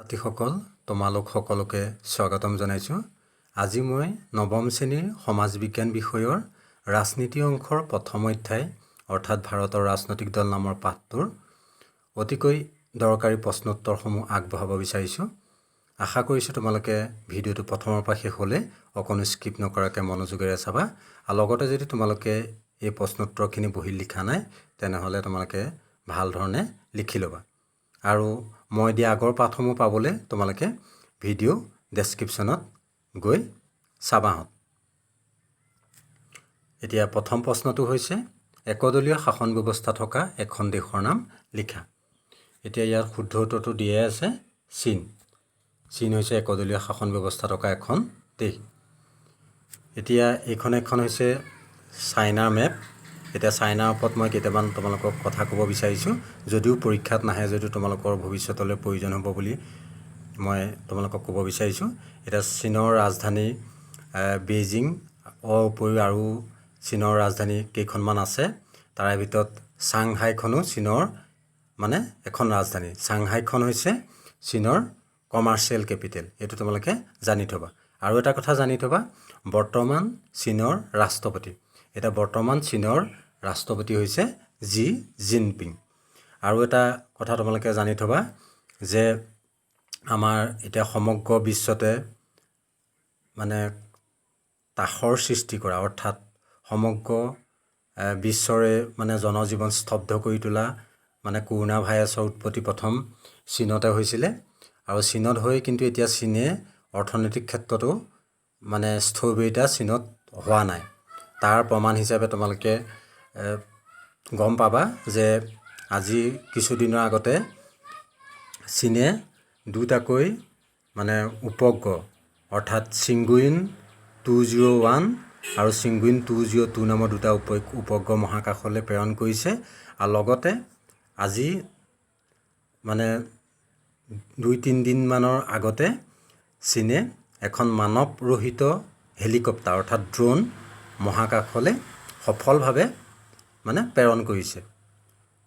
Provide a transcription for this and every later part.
ছাত্ৰীসকল তোমালোক সকলোকে স্বাগতম জনাইছোঁ। আজি মই নৱম শ্ৰেণীৰ সমাজ বিজ্ঞান বিষয়ৰ ৰাজনীতি অংশৰ প্ৰথম অধ্যায় অৰ্থাৎ ভাৰতৰ ৰাজনৈতিক দল নামৰ পাঠটোৰ অতিকৈ দৰকাৰী প্ৰশ্নোত্তৰসমূহ আগবঢ়াব বিচাৰিছোঁ। আশা কৰিছোঁ তোমালোকে ভিডিঅ'টো প্ৰথমৰ পৰা শেষলৈ অকণো স্কিপ নকৰাকৈ মনোযোগেৰে চাবা। আৰু লগতে যদি তোমালোকে এই প্ৰশ্নোত্তৰখিনি বহীত লিখা নাই তেনেহ'লে তোমালোকে ভাল ধৰণে লিখি ল'বা। আৰু মই দিয়া আগৰ পাঠসমূহ পাবলৈ তোমালোকে ভিডিঅ' ডেছক্ৰিপশ্যনত গৈ চাবাহঁত। এতিয়া প্ৰথম প্ৰশ্নটো হৈছে একদলীয় শাসন ব্যৱস্থা থকা এখন দেশৰ নাম লিখা। এতিয়া ইয়াত শুদ্ধ উত্তৰটো দিয়ে আছে চীন। চীন হৈছে একদলীয় শাসন ব্যৱস্থা থকা এখন দেশ। এতিয়া এইখন এখন হৈছে চাইনাৰ মেপ। এতিয়া চাইনাৰ ওপৰত মই কেইটামান তোমালোকক কথা ক'ব বিচাৰিছোঁ, যদিও পৰীক্ষাত নাহে, যদিও তোমালোকৰ ভৱিষ্যতলৈ প্ৰয়োজন হ'ব বুলি মই তোমালোকক ক'ব বিচাৰিছোঁ। এতিয়া চীনৰ ৰাজধানী বেইজিং উপৰিও আৰু চীনৰ ৰাজধানী কেইখনমান আছে। তাৰে ভিতৰত চাংহাইখনো চীনৰ মানে এখন ৰাজধানী। চাংহাইখন হৈছে চীনৰ কমাৰ্চিয়েল কেপিটেল। এইটো তোমালোকে জানি থ'বা। আৰু এটা কথা জানি থ'বা, বৰ্তমান চীনৰ ৰাষ্ট্ৰপতি। এতিয়া বৰ্তমান চীনৰ ৰাষ্ট্ৰপতি হৈছে জি জিনপিং। আৰু এটা কথা তোমালোকে জানি থ'বা যে আমাৰ এতিয়া সমগ্ৰ বিশ্বতে মানে তাসৰ সৃষ্টি কৰা, অৰ্থাৎ সমগ্ৰ বিশ্বৰে মানে জনজীৱন স্তব্ধ কৰি তোলা মানে কৰোণা ভাইৰাছৰ উৎপত্তি প্ৰথম চীনতে হৈছিলে। আৰু চীনত হৈ কিন্তু এতিয়া চীনে অৰ্থনৈতিক ক্ষেত্ৰতো মানে স্থবিৰতা চীনত হোৱা নাই। তাৰ প্ৰমাণ হিচাপে তোমালোকে গম পাবা যে আজি কিছুদিনৰ আগতে চীনে দুটাকৈ মানে উপগ্ৰহ অৰ্থাৎ চিংগুইন 201 আৰু চিংগুইন 202 নামৰ দুটা উপগ্ৰহ মহাকাশলৈ প্ৰেৰণ কৰিছে। আৰু লগতে আজি মানে 2-3 দিনমানৰ আগতে চীনে এখন মানৱৰহিত হেলিকপ্টাৰ অৰ্থাৎ ড্ৰোন মহাকাশলৈ সফলভাৱে মানে প্ৰেৰণ কৰিছে।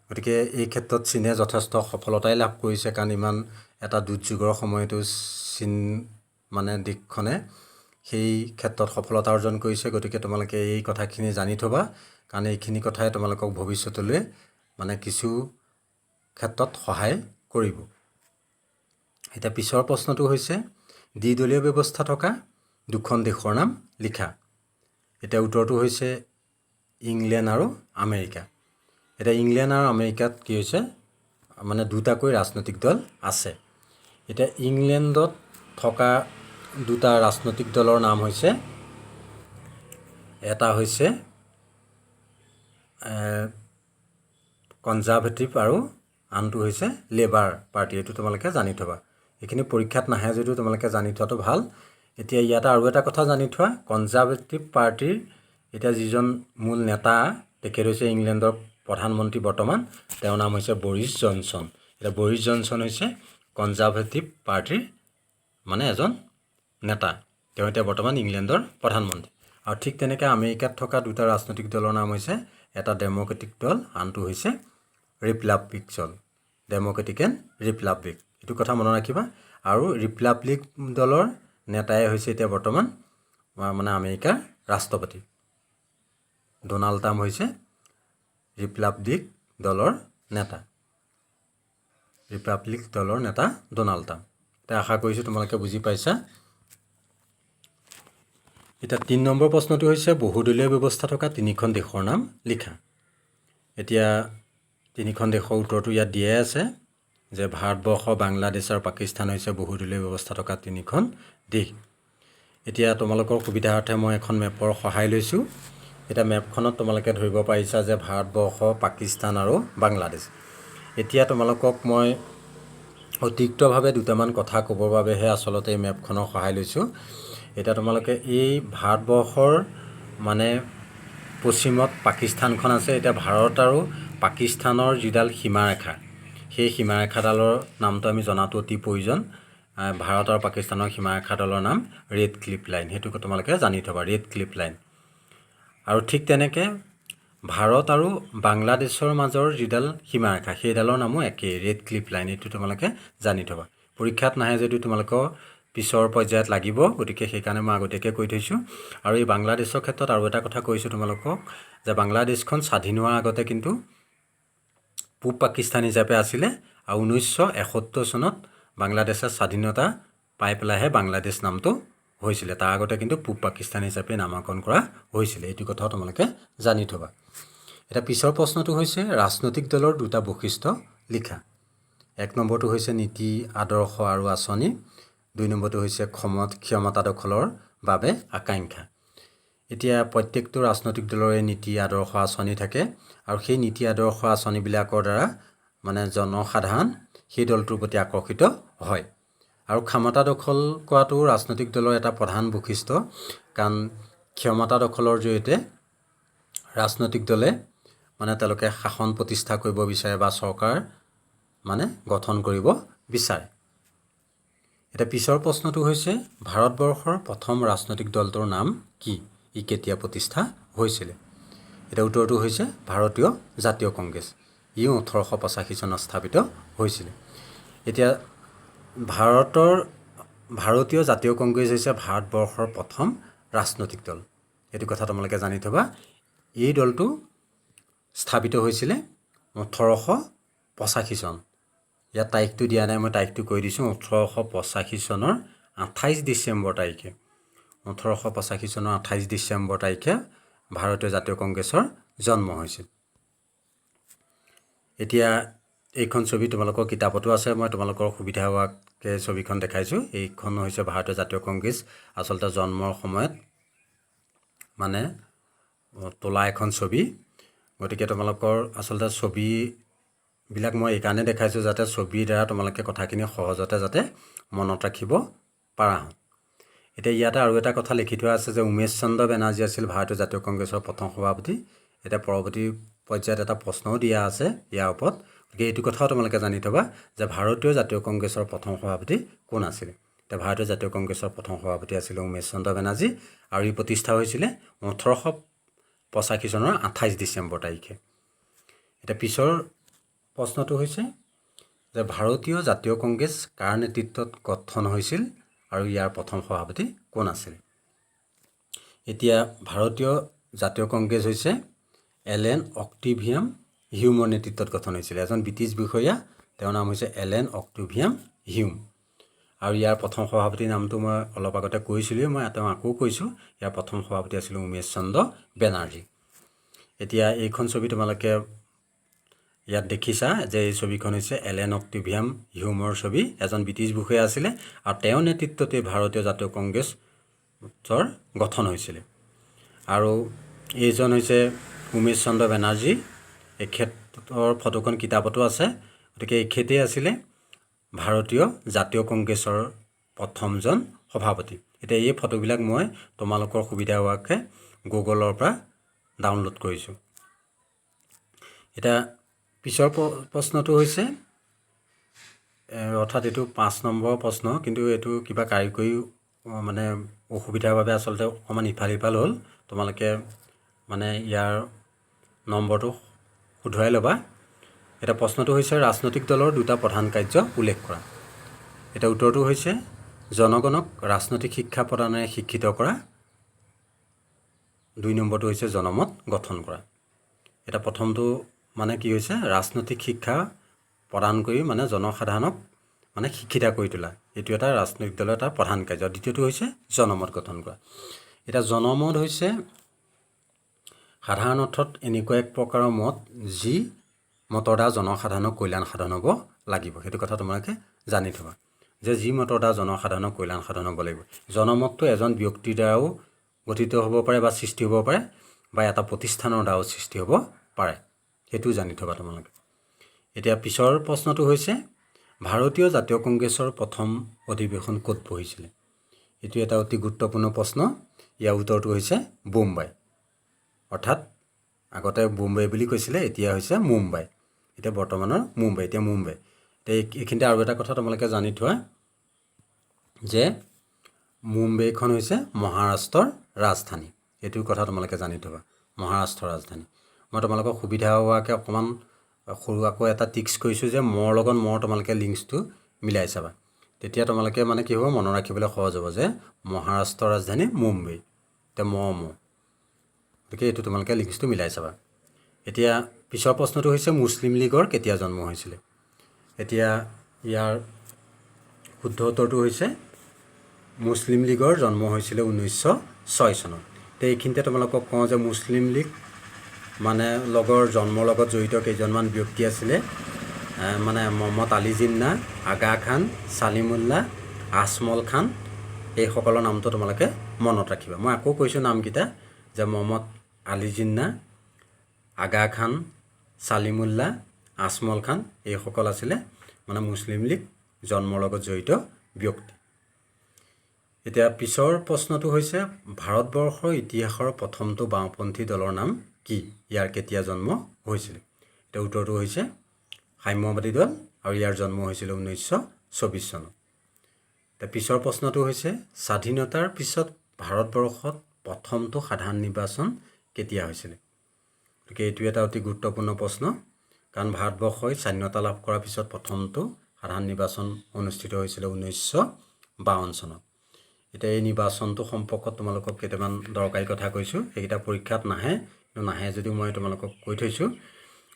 গতিকে এই ক্ষেত্ৰত চীনে যথেষ্ট সফলতাই লাভ কৰিছে, কাৰণ ইমান এটা দুৰ্যোগৰ সময়তো চীন মানে দেশখনে সেই ক্ষেত্ৰত সফলতা অৰ্জন কৰিছে। গতিকে তোমালোকে এই কথাখিনি জানি থ'বা, কাৰণ এইখিনি কথাই তোমালোকক ভৱিষ্যতলৈ মানে কিছু ক্ষেত্ৰত সহায় কৰিব। এতিয়া পিছৰ প্ৰশ্নটো হৈছে দ্বিদলীয় ব্যৱস্থা থকা দুখন দেশৰ নাম লিখা। এতিয়া উত্তৰটো হৈছে ইংলেণ্ড আৰু আমেৰিকা। এতিয়া ইংলেণ্ড আৰু আমেৰিকাত কি হৈছে মানে দুটাকৈ ৰাজনৈতিক দল আছে। এতিয়া ইংলেণ্ডত থকা দুটা ৰাজনৈতিক দলৰ নাম হৈছে, এটা হৈছে কনজাৰভেটিভ আৰু আনটো হৈছে লেবাৰ পাৰ্টি। এইটো তোমালোকে জানি থ'বা। এইখিনি পৰীক্ষাত নাহে যদিও তোমালোকে জানি থোৱাটো ভাল। এতিয়া ইয়াত আৰু এটা কথা জানি থোৱা, কনজাৰভেটিভ পাৰ্টিৰ এতিয়া যিজন মূল নেতা তেখেত হৈছে ইংলেণ্ডৰ প্ৰধানমন্ত্ৰী বৰ্তমান, তেওঁৰ নাম হৈছে বৰিছ জনছন। এতিয়া বৰিছ জনছন হৈছে কনজাৰভেটিভ পাৰ্টিৰ মানে এজন নেতা। তেওঁ এতিয়া বৰ্তমান ইংলেণ্ডৰ প্ৰধানমন্ত্ৰী। আৰু ঠিক তেনেকৈ আমেৰিকাত থকা দুটা ৰাজনৈতিক দলৰ নাম হৈছে, এটা ডেম'ক্ৰেটিক দল, আনটো হৈছে ৰিপাব্লিক দল। ডেম'ক্ৰেটিক এণ্ড ৰিপাব্লিক, এইটো কথা মনত ৰাখিবা। আৰু ৰিপাব্লিক দলৰ নেতাই হৈছে এতিয়া বৰ্তমান মানে আমেৰিকাৰ ৰাষ্ট্ৰপতি। ডনাল্ড ট্ৰাম্প হৈছে ৰিপাব্লিক দলৰ নেতা। ৰিপাব্লিক দলৰ নেতা ডনাল্ড ট্ৰাম্প। এতিয়া আশা কৰিছোঁ তোমালোকে বুজি পাইছা। এতিয়া 3 নম্বৰ প্ৰশ্নটো হৈছে বহুদলীয় ব্যৱস্থা থকা তিনিখন দেশৰ নাম লিখা। এতিয়া তিনিখন দেশৰ উত্তৰটো ইয়াত দিয়াই আছে যে ভাৰতবৰ্ষ, বাংলাদেশ আৰু পাকিস্তান হৈছে বহুদলীয় ব্যৱস্থা থকা তিনিখন দেশ। এতিয়া তোমালোকৰ সুবিধাৰ্থে মই এখন মেপৰ সহায় লৈছোঁ। এতিয়া মেপখনত তোমালোকে ধৰিব পাৰিছা যে ভাৰতবৰ্ষ, পাকিস্তান আৰু বাংলাদেশ। এতিয়া তোমালোকক মই অতিৰিক্তভাৱে দুটামান কথা ক'বৰ বাবেহে আচলতে এই মেপখনৰ সহায় লৈছোঁ। এতিয়া তোমালোকে এই ভাৰতবৰ্ষৰ মানে পশ্চিমত পাকিস্তানখন আছে। এতিয়া ভাৰত আৰু পাকিস্তানৰ যিডাল সীমাৰেখা, সেই সীমাৰেখাডালৰ নামটো আমি জনাটো অতি প্ৰয়োজন। ভাৰত আৰু পাকিস্তানৰ সীমাৰেখাডালৰ নাম ৰেড ক্লিফ লাইন। সেইটো তোমালোকে জানি থ'বা, ৰেড ক্লিফ লাইন। আৰু ঠিক তেনেকৈ ভাৰত আৰু বাংলাদেশৰ মাজৰ যিডাল সীমাৰেখা সেইডালৰ নামো একেই, ৰেড ক্লিফ লাইন। এইটো তোমালোকে জানি থ'বা। পৰীক্ষাত নাহে যদিও তোমালোকৰ পিছৰ পৰ্যায়ত লাগিব, গতিকে সেইকাৰণে মই আগতীয়াকৈ কৈ থৈছোঁ। আৰু এই বাংলাদেশৰ ক্ষেত্ৰত আৰু এটা কথা কৈছোঁ তোমালোকক, যে বাংলাদেশখন স্বাধীন হোৱাৰ আগতে কিন্তু পূব পাকিস্তান হিচাপে আছিলে, আৰু 1971 চনত বাংলাদেশে স্বাধীনতা পাই পেলাইহে বাংলাদেশ নামটো হৈছিলে। তাৰ আগতে কিন্তু পূব পাকিস্তান হিচাপে নামাকৰণ কৰা হৈছিলে। এইটো কথাও তোমালোকে জানি থবা। এটা পিছৰ প্ৰশ্নটো হৈছে ৰাজনৈতিক দলৰ দুটা বৈশিষ্ট্য লিখা। 1 নম্বৰটো হৈছে নীতি, আদৰ্শ আৰু আঁচনি। 2 নম্বৰটো হৈছে ক্ষমতা দখলৰ বাবে আকাংক্ষা। এতিয়া প্ৰত্যেকটো ৰাজনৈতিক দলৰে নীতি, আদৰ্শ, আঁচনি থাকে, আৰু সেই নীতি, আদৰ্শ, আঁচনিবিলাকৰ দ্বাৰা মানে জনসাধাৰণ সেই দলটোৰ প্ৰতি আকৰ্ষিত হয়। আৰু ক্ষমতা দখল কৰাটো ৰাজনৈতিক দলৰ এটা প্ৰধান বৈশিষ্ট্য, কাৰণ ক্ষমতা দখলৰ জৰিয়তে ৰাজনৈতিক দলে মানে তেওঁলোকে শাসন প্ৰতিষ্ঠা কৰিব বিচাৰে বা চৰকাৰ মানে গঠন কৰিব বিচাৰে। এটা পিছৰ প্ৰশ্নটো হৈছে ভাৰতবৰ্ষৰ প্ৰথম ৰাজনৈতিক দলটোৰ নাম কি? ই কেতিয়া প্ৰতিষ্ঠা হৈছিলে? এটা উত্তৰটো হৈছে ভাৰতীয় জাতীয় কংগ্ৰেছ। ই 1885 চনত স্থাপিত হৈছিলে। এতিয়া ভাৰতীয় জাতীয় কংগ্ৰেছ হৈছে ভাৰতবৰ্ষৰ প্ৰথম ৰাজনৈতিক দল। এইটো কথা তোমালোকে জানি থবা। এই দলটো স্থাপিত হৈছিলে 1885 চন। ইয়াত তাৰিখটো দিয়া নাই, মই তাৰিখটো কৈ দিছোঁ। 1885 চনৰ 28 ডিচেম্বৰ তাৰিখে 1885 চনৰ 28 ডিচেম্বৰ তাৰিখে ভাৰতীয় জাতীয় কংগ্ৰেছৰ জন্ম হৈছিল। এতিয়া এইখন ছবি তোমালোকৰ কিতাপতো আছে, মই তোমালোকৰ সুবিধা হোৱাকৈ ছবিখন দেখাইছোঁ। এইখন হৈছে ভাৰতীয় জাতীয় কংগ্ৰেছ আচলতে জন্মৰ সময়ত মানে তোলা এখন ছবি। গতিকে তোমালোকৰ আচলতে ছবিবিলাক মই এইকাৰণে দেখাইছোঁ যাতে ছবিৰ দ্বাৰা তোমালোকে কথাখিনি সহজতে যাতে মনত ৰাখিব পাৰা। এতিয়া ইয়াতে আৰু এটা কথা লিখি থোৱা আছে যে উমেশ চন্দ্ৰ বেনাৰ্জী আছিল ভাৰতীয় জাতীয় কংগ্ৰেছৰ প্ৰথম সভাপতি। এতিয়া পৰৱৰ্তী পৰ্যায়ত এটা প্ৰশ্নও দিয়া আছে ইয়াৰ ওপৰত। গতিকে এইটো কথাও তোমালোকে জানি থবা যে ভাৰতীয় জাতীয় কংগ্ৰেছৰ প্ৰথম সভাপতি কোন আছিল। এতিয়া ভাৰতীয় জাতীয় কংগ্ৰেছৰ প্ৰথম সভাপতি আছিল উমেশ চন্দ্ৰ বেনাৰ্জী, আৰু ই প্ৰতিষ্ঠা হৈছিলে 1885 চনৰ 28 ডিচেম্বৰ তাৰিখে। এতিয়া পিছৰ প্ৰশ্নটো হৈছে যে ভাৰতীয় জাতীয় কংগ্ৰেছ কাৰ নেতৃত্বত গঠন হৈছিল আৰু ইয়াৰ প্ৰথম সভাপতি কোন আছিল? এতিয়া ভাৰতীয় জাতীয় কংগ্ৰেছ হৈছে এলেন অক্টেভিয়ান হিউমৰ নেতৃত্বত গঠন হৈছিল। এজন ব্ৰিটিছ বিষয়া, তেওঁৰ নাম হৈছে এলেন অক্টেভিয়ান হিউম। আৰু ইয়াৰ প্ৰথম সভাপতিৰ নামটো মই অলপ আগতে কৈছিলোঁৱেই, মই তেওঁ আকৌ কৈছোঁ। ইয়াৰ প্ৰথম সভাপতি আছিল উমেশ চন্দ্ৰ বেনাৰ্জী। এতিয়া এইখন ছবি তোমালোকে ইয়াত দেখিছা যে এই ছবিখন হৈছে এলেন অক্টেভিয়ান হিউমৰ ছবি। এজন ব্ৰিটিছ বিষয়া আছিলে, আৰু তেওঁৰ নেতৃত্বতে ভাৰতীয় জাতীয় কংগ্ৰেছৰ গঠন হৈছিলে। আৰু এইজন হৈছে উমেশ চন্দ্ৰ বেনাৰ্জী। এখেতৰ ফটোখন কিতাপতো আছে। গতিকে এখেতেই আছিলে ভাৰতীয় জাতীয় কংগ্ৰেছৰ প্ৰথমজন সভাপতি। এতিয়া এই ফটোবিলাক মই তোমালোকৰ সুবিধা হোৱাকৈ গুগলৰ পৰা ডাউনলোড কৰিছোঁ। এতিয়া পিছৰ প্ৰশ্নটো হৈছে অৰ্থাৎ এইটো 5 নম্বৰ প্ৰশ্ন, কিন্তু এইটো কিবা কাৰিকৰী মানে অসুবিধাৰ বাবে আচলতে অকণমান ইফাল সিফাল হ'ল। তোমালোকে মানে ইয়াৰ নম্বৰটো শুধৰাই ল'বা। এটা প্ৰশ্নটো হৈছে ৰাজনৈতিক দলৰ দুটা প্ৰধান কাৰ্য উল্লেখ কৰা। এটা উত্তৰটো হৈছে জনগণক ৰাজনৈতিক শিক্ষা প্ৰদানেৰে শিক্ষিত কৰা। 2 নম্বৰটো হৈছে জনমত গঠন কৰা। এটা প্ৰথমটো মানে কি হৈছে ৰাজনৈতিক শিক্ষা প্ৰদান কৰি মানে জনসাধাৰণক মানে শিক্ষিত কৰি তোলা, এইটো এটা ৰাজনৈতিক দলৰ এটা প্ৰধান কাৰ্য। দ্বিতীয়টো হৈছে জনমত গঠন কৰা। এতিয়া জনমত হৈছে সাধাৰণ অৰ্থত এনেকুৱা এক প্ৰকাৰৰ মত যি মতৰ দ্বাৰা জনসাধাৰণৰ কল্যাণ সাধন হ'ব লাগিব। সেইটো কথা তোমালোকে জানি থবা যে যি মতৰ দ্বাৰা জনসাধাৰণৰ কল্যাণ সাধন হ'ব লাগিব। জনমতটো এজন ব্যক্তিৰ দ্বাৰাও গঠিত হ'ব পাৰে বা সৃষ্টি হ'ব পাৰে, বা এটা প্ৰতিষ্ঠানৰ দ্বাৰাও সৃষ্টি হ'ব পাৰে। সেইটো জানি থবা তোমালোকে। এতিয়া পিছৰ প্ৰশ্নটো হৈছে ভাৰতীয় জাতীয় কংগ্ৰেছৰ প্ৰথম অধিৱেশন ক'ত বহিছিলে? এইটো এটা অতি গুৰুত্বপূৰ্ণ প্ৰশ্ন। ইয়াৰ উত্তৰটো হৈছে বোম্বাই। অৰ্থাৎ আগতে বোম্বাই বুলি কৈছিলে, এতিয়া হৈছে মুম্বাই। এতিয়া বৰ্তমানৰ মুম্বাই, এতিয়া মুম্বাই। এতিয়া এইখিনিতে আৰু এটা কথা তোমালোকে জানি থোৱা যে মুম্বাইখন হৈছে মহাৰাষ্ট্ৰৰ ৰাজধানী। এইটো কথা তোমালোকে জানি থবা, মহাৰাষ্ট্ৰৰ ৰাজধানী। মই তোমালোকক সুবিধা হোৱাকৈ অকণমান সৰুকৈ এটা টিক্স কৰিছোঁ যে মোৰ লগত তোমালোকে লিংকছটো মিলাই চাবা। তেতিয়া তোমালোকে মানে কি হ'ব মনত ৰাখিবলৈ সহজ হ'ব যে মহাৰাষ্ট্ৰৰ ৰাজধানী মুম্বাই। এতিয়া গতিকে এইটো তোমালোকে লিংকছটো মিলাই চাবা। এতিয়া পিছৰ প্ৰশ্নটো হৈছে মুছলিম লীগৰ কেতিয়া জন্ম হৈছিলে। এতিয়া ইয়াৰ শুদ্ধ উত্তৰটো হৈছে মুছলিম লীগৰ জন্ম হৈছিলে 1906 চনত। এতিয়া এইখিনিতে তোমালোকক কওঁ যে মুছলিম লীগ মানে জন্মৰ লগত জড়িত কেইজনমান ব্যক্তি আছিলে, মানে মহম্মদ আলী জিন্না, আগা খান, ছালিমুল্লাহ, আজমল খান, এইসকলৰ নামটো তোমালোকে মনত ৰাখিবা। মই আকৌ কৈছোঁ নামকেইটা যে মহম্মদ আলী জিন্না, আগা খান, ছালিমুল্লাহ, আজমল খান এইসকল আছিলে মানে মুছলিম লীগ জন্মৰ লগত জড়িত ব্যক্তি। এতিয়া পিছৰ প্ৰশ্নটো হৈছে ভাৰতবৰ্ষৰ ইতিহাসৰ প্ৰথমটো বাওঁপন্থী দলৰ নাম কি, ইয়াৰ কেতিয়া জন্ম হৈছিল। এতিয়া উত্তৰটো হৈছে সাম্যবাদী দল আৰু ইয়াৰ জন্ম হৈছিল 1924 চনত। এতিয়া পিছৰ প্ৰশ্নটো হৈছে স্বাধীনতাৰ পিছত ভাৰতবৰ্ষত প্ৰথমটো সাধাৰণ নিৰ্বাচন কেতিয়া হৈছিলে। গতিকে এইটো এটা অতি গুৰুত্বপূৰ্ণ প্ৰশ্ন, কাৰণ ভাৰতবৰ্ষই স্বাধীনতা লাভ কৰাৰ পিছত প্ৰথমটো সাধাৰণ নিৰ্বাচন অনুষ্ঠিত হৈছিলে 1952 চনত। এতিয়া এই নিৰ্বাচনটো সম্পৰ্কত তোমালোকক কেইটামান দৰকাৰী কথা কৈছোঁ, সেইকেইটা পৰীক্ষাত নাহে, কিন্তু নাহে যদিও মই তোমালোকক কৈ থৈছোঁ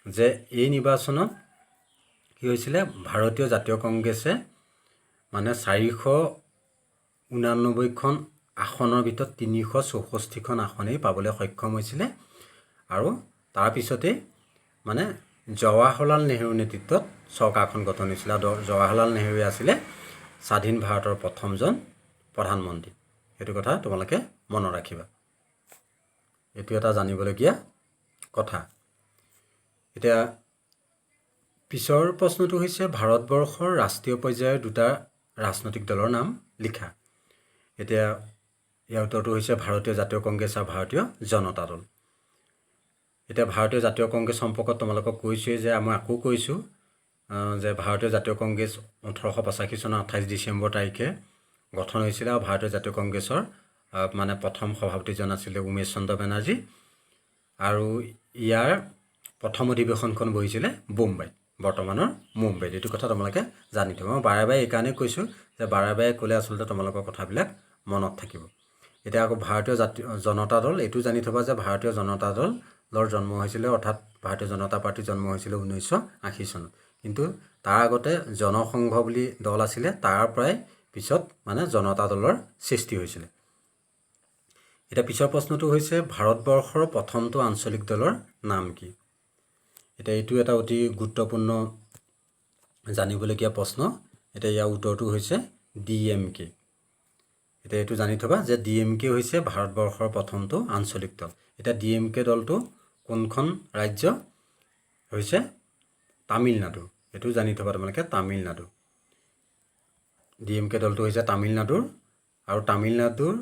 যে এই নিৰ্বাচনত কি হৈছিলে, ভাৰতীয় জাতীয় কংগ্ৰেছে মানে 489খন আসনৰ ভিতৰত 364খন আসনেই পাবলৈ সক্ষম হৈছিলে। আৰু তাৰপিছতেই মানে জৱাহৰলাল নেহৰুৰ নেতৃত্বত চৰকাৰখন গঠন হৈছিলে। জৱাহৰলাল নেহৰুৱে আছিলে স্বাধীন ভাৰতৰ প্ৰথমজন প্ৰধানমন্ত্ৰী। সেইটো কথা তোমালোকে মনত ৰাখিবা, এইটো এটা জানিবলগীয়া কথা। এতিয়া পিছৰ প্ৰশ্নটো হৈছে ভাৰতবৰ্ষৰ ৰাষ্ট্ৰীয় পৰ্যায়ৰ দুটা ৰাজনৈতিক দলৰ নাম লিখা। এতিয়া ইয়াৰ উত্তৰটো হৈছে ভাৰতীয় জাতীয় কংগ্ৰেছ আৰু ভাৰতীয় জনতা দল। এতিয়া ভাৰতীয় জাতীয় কংগ্ৰেছ সম্পৰ্কত তোমালোকক কৈছোঁৱেই যে মই আকৌ কৈছোঁ যে ভাৰতীয় জাতীয় কংগ্ৰেছ 1885 চনৰ 28 ডিচেম্বৰ তাৰিখে গঠন হৈছিলে আৰু ভাৰতীয় জাতীয় কংগ্ৰেছৰ মানে প্ৰথম সভাপতিজন আছিলে উমেশ চন্দ্ৰ বেনাৰ্জী, আৰু ইয়াৰ প্ৰথম অধিৱেশনখন বহিছিলে বোম্বাইত, বৰ্তমানৰ মুম্বাইত। এইটো কথা তোমালোকে জানি থ'বা। মই বাৰে বাৰে এইকাৰণেই কৈছোঁ যে বাৰে বাৰে ক'লে আচলতে তোমালোকৰ কথাবিলাক মনত থাকিব। এতিয়া আকৌ ভাৰতীয় জনতা দল, এইটো জানি থ'বা যে ভাৰতীয় জনতা দলৰ জন্ম হৈছিলে, অৰ্থাৎ ভাৰতীয় জনতা পাৰ্টীৰ জন্ম হৈছিলে 1980 চনত। কিন্তু তাৰ আগতে জনসংঘ বুলি দল আছিলে, তাৰ পৰাই পিছত মানে জনতা দলৰ সৃষ্টি হৈছিলে। এতিয়া পিছৰ প্ৰশ্নটো হৈছে ভাৰতবৰ্ষৰ প্ৰথমটো আঞ্চলিক দলৰ নাম কি। এতিয়া এইটো এটা অতি গুৰুত্বপূৰ্ণ জানিবলগীয়া প্ৰশ্ন। এতিয়া ইয়াৰ উত্তৰটো হৈছে DMK। এতিয়া এইটো জানি থ'বা যে DMK হৈছে ভাৰতবৰ্ষৰ প্ৰথমটো আঞ্চলিক দল। এতিয়া DMK দলটো কোনখন ৰাজ্য হৈছে, তামিলনাডু। এইটো জানি থ'বা তোমালোকে, তামিলনাডু। DMK দলটো হৈছে তামিলনাডুৰ, আৰু তামিলনাডুৰ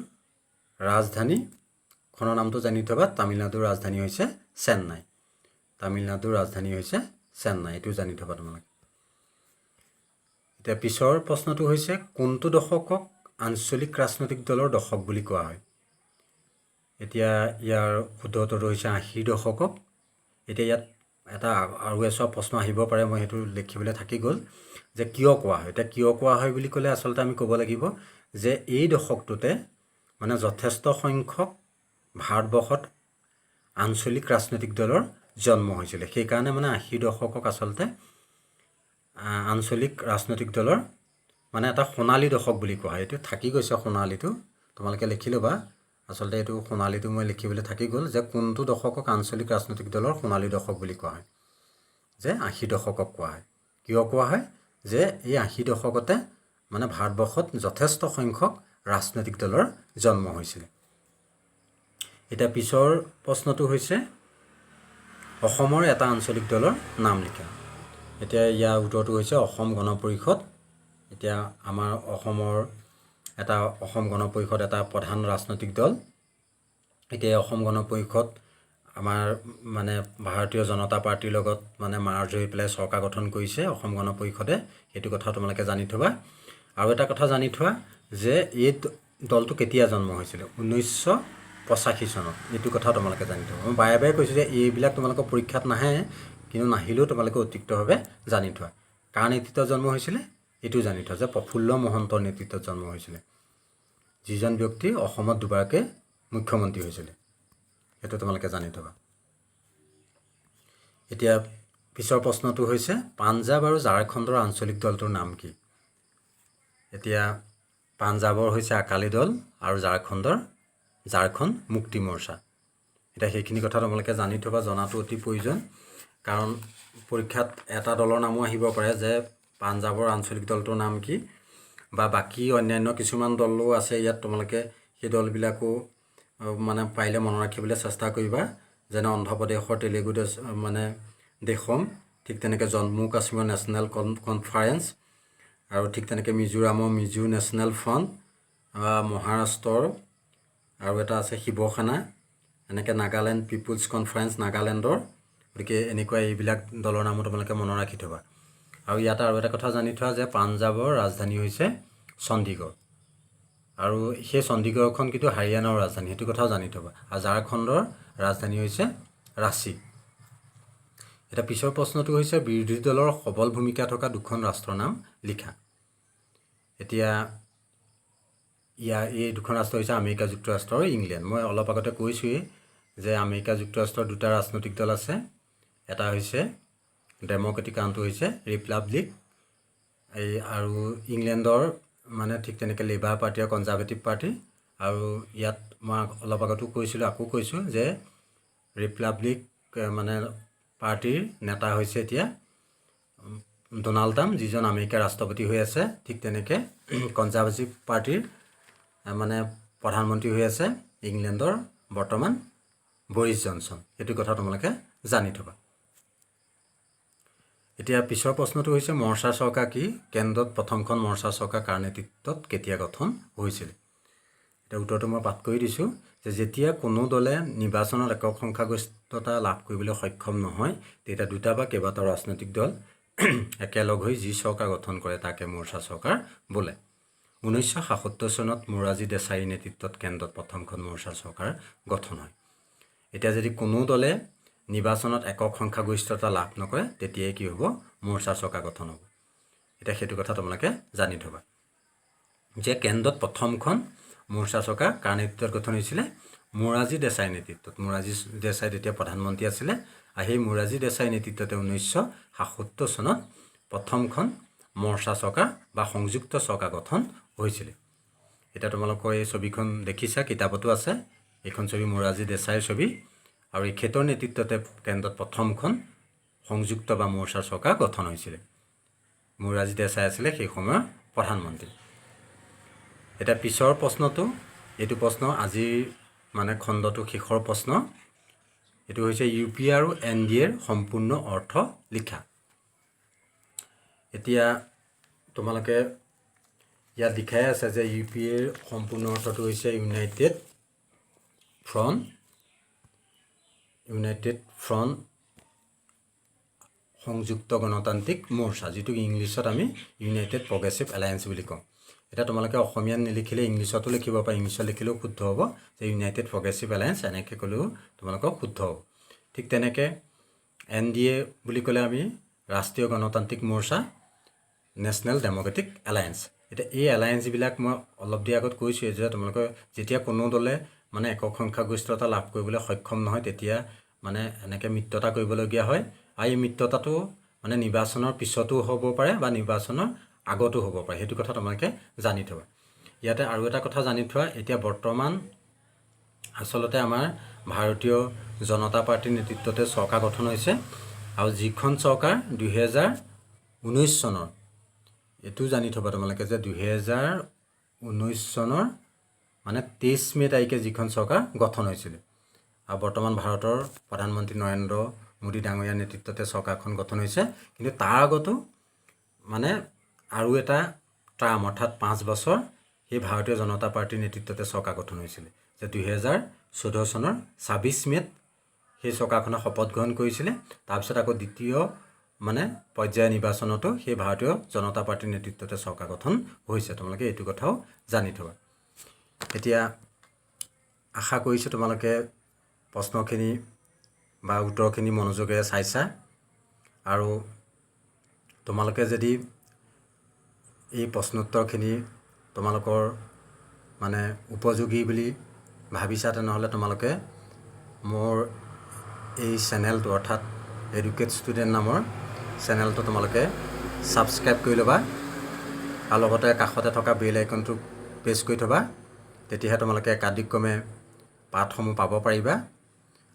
ৰাজধানীখনৰ নামটো জানি থ'বা। তামিলনাডুৰ ৰাজধানী হৈছে চেন্নাই। তামিলনাডুৰ ৰাজধানী হৈছে চেন্নাই, এইটো জানি থ'বা তোমালোকে। এতিয়া পিছৰ প্ৰশ্নটো হৈছে কোনটো দশকক আঞ্চলিক ৰাজনৈতিক দলৰ দশক বুলি কোৱা হয়। এতিয়া ইয়াৰ শুদ্ধ উত্তৰটো হৈছে 80 দশকক। এতিয়া ইয়াত এটা আৰু এছোৱা প্ৰশ্ন আহিব পাৰে, মই সেইটো লিখিবলৈ থাকি গ'ল যে কিয় কোৱা হয়। এতিয়া কিয় কোৱা হয় বুলি ক'লে আচলতে আমি ক'ব লাগিব যে এই দশকটোতে মানে যথেষ্ট সংখ্যক ভাৰতবৰ্ষত আঞ্চলিক ৰাজনৈতিক দলৰ জন্ম হৈছিলে, সেইকাৰণে মানে 80 দশকক আচলতে আঞ্চলিক ৰাজনৈতিক দলৰ মানে এটা সোণালী দশক বুলি কোৱা হয়। এইটো থাকি গৈছে সোণালীটো, তোমালোকে লিখি ল'বা। আচলতে এইটো সোণালীটো মই লিখিবলৈ থাকি গ'ল যে কোনটো দশকক আঞ্চলিক ৰাজনৈতিক দলৰ সোণালী দশক বুলি কোৱা হয়, যে 80 দশকক কোৱা হয়। কিয় কোৱা হয় যে এই 80 দশকতে মানে ভাৰতবৰ্ষত যথেষ্ট সংখ্যক ৰাজনৈতিক দলৰ জন্ম হৈছিলে। এতিয়া পিছৰ প্ৰশ্নটো হৈছে অসমৰ এটা আঞ্চলিক দলৰ নাম লিখা। এতিয়া ইয়াৰ উত্তৰটো হৈছে অসম গণ পৰিষদ। এতিয়া আমাৰ অসম গণ পৰিষদ এটা প্ৰধান ৰাজনৈতিক দল। এতিয়া অসম গণ পৰিষদ আমাৰ মানে ভাৰতীয় জনতা পাৰ্টীৰ লগত মানে মাৰ্জ হৈ পেলাই চৰকাৰ গঠন কৰিছে অসম গণ পৰিষদে, সেইটো কথা তোমালোকে জানি থ'বা। আৰু এটা কথা জানি থোৱা যে এই দলটো কেতিয়া জন্ম হৈছিলে, 1985 চনত। এইটো কথা তোমালোকে জানি থ'বা। মই বাৰে বাৰে কৈছোঁ যে এইবিলাক তোমালোকৰ পৰীক্ষাত নাহে, কিন্তু নাহিলেও তোমালোকে অতিৰিক্তভাৱে জানি থোৱা। কাৰ নেতৃত্বত জন্ম হৈছিলে, এইটো জানি থোৱা যে প্ৰফুল্ল মহন্তৰ নেতৃত্বত জন্ম হৈছিলে, যিজন ব্যক্তি অসমত দুবাৰকৈ মুখ্যমন্ত্ৰী হৈছিলে। সেইটো তোমালোকে জানি থবা। এতিয়া পিছৰ প্ৰশ্নটো হৈছে পাঞ্জাৱ আৰু ঝাৰখণ্ডৰ আঞ্চলিক দলটোৰ নাম কি? এতিয়া পাঞ্জাৱৰ হৈছে আকালি দল আৰু ঝাৰখণ্ডৰ ঝাৰখণ্ড মুক্তি মৰ্চা। এতিয়া সেইখিনি কথা তোমালোকে জানি থবা, জনাটো অতি প্ৰয়োজন, কাৰণ পৰীক্ষাত এটা দলৰ নামো আহিব পাৰে যে পাঞ্জাৱৰ আঞ্চলিক দলটোৰ নাম কি, বা বাকী অন্যান্য কিছুমান দলো আছে ইয়াত, তোমালোকে সেই দলবিলাকো মানে পাৰিলে মনত ৰাখিবলৈ চেষ্টা কৰিবা, যেনে অন্ধ্ৰপ্ৰদেশৰ তেলেগু দেশম, ঠিক তেনেকৈ জম্মু কাশ্মীৰৰ নেশ্যনেল কনফাৰেন্স, আৰু ঠিক তেনেকৈ মিজোৰামৰ মিজো নেশ্যনেল ফ্ৰণ্ট, মহাৰাষ্ট্ৰৰ আৰু এটা আছে শিৱসেনা, এনেকৈ নাগালেণ্ড পিপুলছ কনফাৰেন্স নাগালেণ্ডৰ। গতিকে এনেকুৱা এইবিলাক দলৰ নামো তোমালোকে মনত ৰাখি থবা। আৰু ইয়াত আৰু এটা কথা জানি থোৱা যে পাঞ্জাৱৰ ৰাজধানী হৈছে চণ্ডীগড়, আৰু সেই চণ্ডীগড়খন কিন্তু হাৰিয়ানাৰ ৰাজধানী, সেইটো কথাও জানি থবা। আৰু ঝাৰখণ্ডৰ ৰাজধানী হৈছে ৰাঁচী। এতিয়া পিছৰ প্ৰশ্নটো হৈছে বিৰোধী দলৰ সবল ভূমিকা থকা দুখন ৰাষ্ট্ৰৰ নাম লিখা। এতিয়া এই দুখন ৰাষ্ট্ৰ হৈছে আমেৰিকা যুক্তৰাষ্ট্ৰ আৰু ইংলেণ্ড। মই অলপ আগতে কৈছোঁৱেই যে আমেৰিকা যুক্তৰাষ্ট্ৰৰ দুটা ৰাজনৈতিক দল আছে, এটা হৈছে ডেম'ক্ৰেটিক, আনটো হৈছে ৰিপাব্লিক। আৰু ইংলেণ্ডৰ ঠিক তেনেকৈ লেবাৰ পাৰ্টি আৰু কনজাৰ্ভেটিভ পাৰ্টি। আৰু ইয়াত মই অলপ আগতো কৈছিলোঁ, আকৌ কৈছোঁ যে ৰিপাব্লিক পাৰ্টিৰ নেতা হৈছে এতিয়া ডনাল্ড ট্ৰাম্প, যিজন আমেৰিকাৰ ৰাষ্ট্ৰপতি হৈ আছে। ঠিক তেনেকৈ কনজাৰ্ভেটিভ পাৰ্টিৰ প্ৰধানমন্ত্ৰী হৈ আছে ইংলেণ্ডৰ বৰ্তমান বৰিছ জনছন। সেইটো কথা তোমালোকে জানি থবা। এতিয়া পিছৰ প্ৰশ্নটো হৈছে মৰ্চা চৰকাৰ কি? কেন্দ্ৰত প্ৰথমখন মৰ্চা চৰকাৰ কাৰ নেতৃত্বত কেতিয়া গঠন হৈছিল? এতিয়া উত্তৰটো মই পাঠ কৰি দিছোঁ যে যেতিয়া কোনো দলে নিৰ্বাচনত একক সংখ্যাগৰিষ্ঠতা লাভ কৰিবলৈ সক্ষম নহয়, তেতিয়া দুটা বা কেইবাটাও ৰাজনৈতিক দল একেলগ হৈ যি চৰকাৰ গঠন কৰে তাকে মৰ্চা চৰকাৰ বোলে। 1977 চনত মোৰাৰজী দেশাইৰ নেতৃত্বত কেন্দ্ৰত প্ৰথমখন মৰ্চা চৰকাৰ গঠন হয়। এতিয়া যদি কোনো দলে নিৰ্বাচনত একক সংখ্যাগৰিষ্ঠতা লাভ নকৰে, তেতিয়াই কি হ'ব? মৰ্চা চৰকাৰ গঠন হ'ব। এতিয়া সেইটো কথা তোমালোকে জানি থবা যে কেন্দ্ৰত প্ৰথমখন মৰ্চা চৰকাৰ কাৰ নেতৃত্বত গঠন হৈছিলে? মোৰাৰজী দেশাইৰ নেতৃত্বত। মোৰাৰজী দেশাই তেতিয়া প্ৰধানমন্ত্ৰী আছিলে, আৰু সেই মোৰাৰজী দেশাইৰ নেতৃত্বতে 1977 চনত প্ৰথমখন মৰ্চা চৰকাৰ বা সংযুক্ত চৰকাৰ গঠন হৈছিলে। এতিয়া তোমালোকৰ এই ছবিখন দেখিছা, কিতাপতো আছে, এইখন ছবি মোৰাৰজী দেশাইৰ ছবি, আৰু এখেতৰ নেতৃত্বতে কেন্দ্ৰত প্ৰথমখন সংযুক্ত বা মৰ্চা চৰকাৰ গঠন হৈছিলে। মোৰাৰজী দেশাই আছিলে সেই সময়ৰ প্ৰধানমন্ত্ৰী। এতিয়া পিছৰ প্ৰশ্নটো, এইটো প্ৰশ্ন আজিৰ খণ্ডটো শেষৰ প্ৰশ্ন। এইটো হৈছে UPA আৰু NDAৰ সম্পূৰ্ণ অৰ্থ লিখা। এতিয়া তোমালোকে ইয়াত লিখাই আছে যে UPAৰ সম্পূৰ্ণ অৰ্থটো হৈছে ইউনাইটেড ফ্ৰণ্ট সংযুক্ত গণতান্ত্ৰিক মৰ্চা, যিটো ইংলিছত আমি ইউনাইটেড প্ৰগ্ৰেছিভ এলায়েন্স বুলি কওঁ। এতিয়া তোমালোকে অসমীয়াত নিলিখিলে ইংলিছতো লিখিব পাৰি, ইংলিছত লিখিলেও শুদ্ধ হ'ব যে ইউনাইটেড প্ৰগ্ৰেছিভ এলায়েন্স, এনেকৈ ক'লেও তোমালোকক শুদ্ধ হ'ব। ঠিক তেনেকৈ NDA বুলি ক'লে আমি ৰাষ্ট্ৰীয় গণতান্ত্ৰিক মৰ্চা, নেশ্যনেল ডেম'ক্ৰেটিক এলায়েন্স। এতিয়া এই এলায়েন্সবিলাক মই অলপ দেৰি আগত কৈছোঁৱেই যে তোমালোকে যেতিয়া কোনো দলে একক সংখ্যাগৰিষ্ঠতা লাভ কৰিবলৈ সক্ষম নহয়, তেতিয়া এনেকৈ মিত্ৰতা কৰিবলগীয়া হয়। আৰু এই মিত্ৰতাটো নিৰ্বাচনৰ পিছতো হ'ব পাৰে বা নিৰ্বাচনৰ আগতো হ'ব পাৰে। সেইটো কথা তোমালোকে জানি থবা। ইয়াতে আৰু এটা কথা জানি থোৱা, এতিয়া বৰ্তমান আচলতে আমাৰ ভাৰতীয় জনতা পাৰ্টীৰ নেতৃত্বতে চৰকাৰ গঠন হৈছে, আৰু যিখন চৰকাৰ 2019 চনৰ, এইটো জানি থবা তোমালোকে যে 2019 চনৰ 23 মে' তাৰিখে যিখন চৰকাৰ গঠন হৈছিলে, আৰু বৰ্তমান ভাৰতৰ প্ৰধানমন্ত্ৰী নৰেন্দ্ৰ মোদী ডাঙৰীয়াৰ নেতৃত্বতে চৰকাৰখন গঠন হৈছে। কিন্তু তাৰ আগতো আৰু এটা টাৰ্ম, অৰ্থাৎ 5 বছৰ সেই ভাৰতীয় জনতা পাৰ্টীৰ নেতৃত্বতে চৰকাৰ গঠন হৈছিলে, যে 2014 চনৰ 26 মে'ত সেই চৰকাৰখনে শপত গ্ৰহণ কৰিছিলে। তাৰপিছত আকৌ দ্বিতীয় পৰ্যায়ৰ নিৰ্বাচনতো সেই ভাৰতীয় জনতা পাৰ্টীৰ নেতৃত্বতে চৰকাৰ গঠন হৈছে। তোমালোকে এইটো কথাও জানি থবা। এতিয়া আশা কৰিছোঁ তোমালোকে প্ৰশ্নখিনি বা উত্তৰখিনি মনোযোগেৰে চাইছা, আৰু তোমালোকে যদি এই প্ৰশ্নোত্তৰখিনি তোমালোকৰ মানে উপযোগী বুলি ভাবিছা তেনেহ'লে তোমালোকে মোৰ এই চেনেলটো অৰ্থাৎ এডুকেট ষ্টুডেণ্ট নামৰ চেনেলটো তোমালোকে ছাবস্ক্ৰাইব কৰি ল'বা আৰু লগতে কাষতে থকা বেল আইকনটো প্ৰেছ কৰি থ'বা। তেতিয়াহে তোমালোকে একাদিক্ৰমে পাঠসমূহ পাব পাৰিবা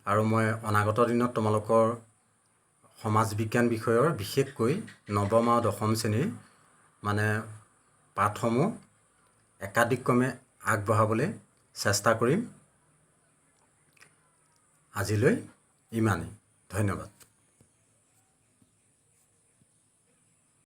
আৰু মই অনাগত দিনত তোমালোকৰ সমাজ বিজ্ঞান বিষয়ৰ বিশেষকৈ নৱম আৰু দশম শ্ৰেণীৰ মানে পাঠসমূহ একাদিক্ৰমে আগবঢ়াবলৈ চেষ্টা কৰিম। আজিলৈ ইমানেই। ধন্যবাদ।